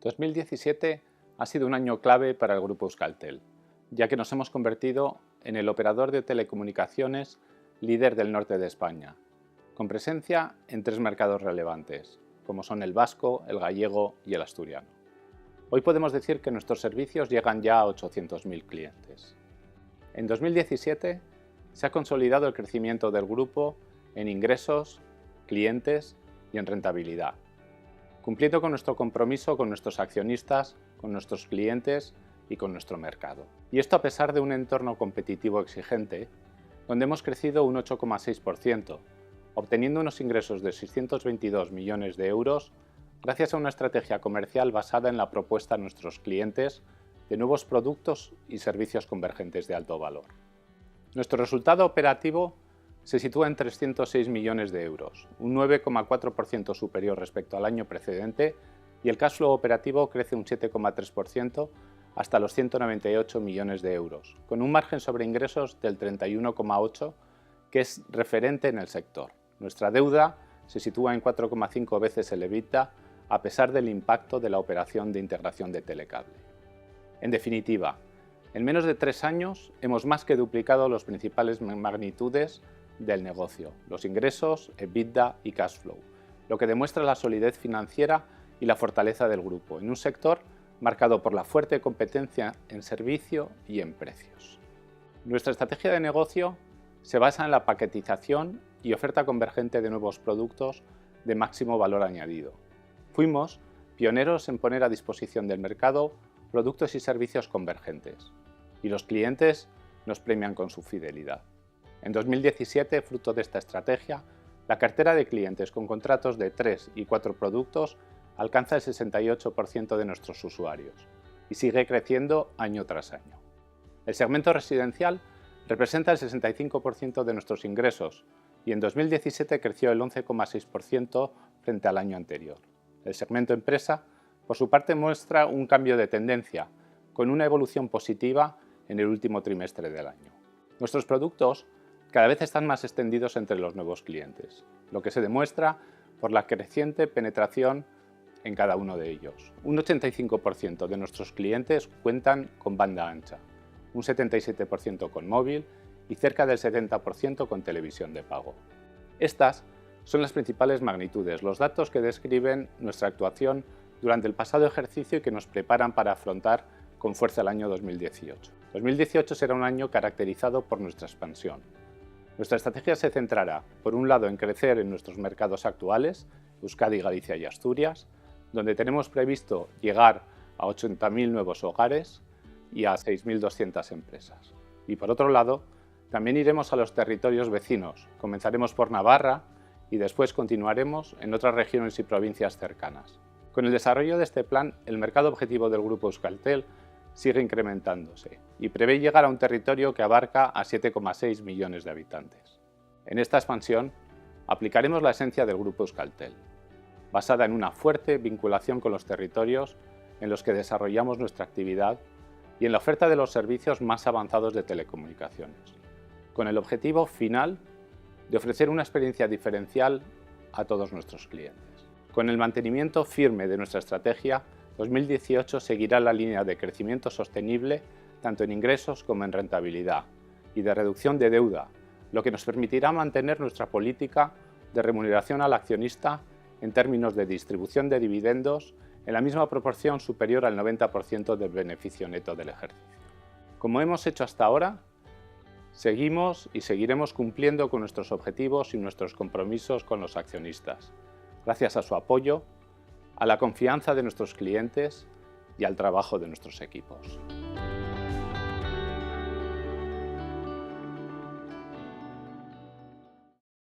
2017 ha sido un año clave para el Grupo Euskaltel, ya que nos hemos convertido en el operador de telecomunicaciones líder del norte de España, con presencia en 3 mercados relevantes, como son el vasco, el gallego y el asturiano. Hoy podemos decir que nuestros servicios llegan ya a 800.000 clientes. En 2017 se ha consolidado el crecimiento del grupo en ingresos, clientes y en rentabilidad, cumpliendo con nuestro compromiso con nuestros accionistas, con nuestros clientes y con nuestro mercado. Y esto a pesar de un entorno competitivo exigente, donde hemos crecido un 8,6%, obteniendo unos ingresos de 622 millones de euros gracias a una estrategia comercial basada en la propuesta a nuestros clientes de nuevos productos y servicios convergentes de alto valor. Nuestro resultado operativo se sitúa en 306 millones de euros, un 9,4% superior respecto al año precedente, y el cash flow operativo crece un 7,3% hasta los 198 millones de euros, con un margen sobre ingresos del 31,8%, que es referente en el sector. Nuestra deuda se sitúa en 4,5 veces el EBITDA, a pesar del impacto de la operación de integración de Telecable. En definitiva, en menos de 3 años hemos más que duplicado las principales magnitudes del negocio, los ingresos, EBITDA y cash flow, lo que demuestra la solidez financiera y la fortaleza del grupo en un sector marcado por la fuerte competencia en servicio y en precios. Nuestra estrategia de negocio se basa en la paquetización y oferta convergente de nuevos productos de máximo valor añadido. Fuimos pioneros en poner a disposición del mercado productos y servicios convergentes, y los clientes nos premian con su fidelidad. En 2017, fruto de esta estrategia, la cartera de clientes con contratos de 3 y 4 productos alcanza el 68% de nuestros usuarios y sigue creciendo año tras año. El segmento residencial representa el 65% de nuestros ingresos y en 2017 creció el 11,6% frente al año anterior. El segmento empresa, por su parte, muestra un cambio de tendencia, con una evolución positiva en el último trimestre del año. Nuestros productos cada vez están más extendidos entre los nuevos clientes, lo que se demuestra por la creciente penetración en cada uno de ellos. Un 85% de nuestros clientes cuentan con banda ancha, un 77% con móvil y cerca del 70% con televisión de pago. Estas son las principales magnitudes, los datos que describen nuestra actuación durante el pasado ejercicio y que nos preparan para afrontar con fuerza el año 2018. 2018 será un año caracterizado por nuestra expansión. Nuestra estrategia se centrará, por un lado, en crecer en nuestros mercados actuales, Euskadi, Galicia y Asturias, donde tenemos previsto llegar a 80.000 nuevos hogares y a 6.200 empresas. Y por otro lado, también iremos a los territorios vecinos. Comenzaremos por Navarra y después continuaremos en otras regiones y provincias cercanas. Con el desarrollo de este plan, el mercado objetivo del Grupo Euskaltel sigue incrementándose y prevé llegar a un territorio que abarca a 7,6 millones de habitantes. En esta expansión, aplicaremos la esencia del Grupo Euskaltel, basada en una fuerte vinculación con los territorios en los que desarrollamos nuestra actividad y en la oferta de los servicios más avanzados de telecomunicaciones, con el objetivo final de ofrecer una experiencia diferencial a todos nuestros clientes. Con el mantenimiento firme de nuestra estrategia, 2018 seguirá la línea de crecimiento sostenible tanto en ingresos como en rentabilidad y de reducción de deuda, lo que nos permitirá mantener nuestra política de remuneración al accionista en términos de distribución de dividendos en la misma proporción superior al 90% del beneficio neto del ejercicio. Como hemos hecho hasta ahora, seguimos y seguiremos cumpliendo con nuestros objetivos y nuestros compromisos con los accionistas, gracias a su apoyo, a la confianza de nuestros clientes y al trabajo de nuestros equipos.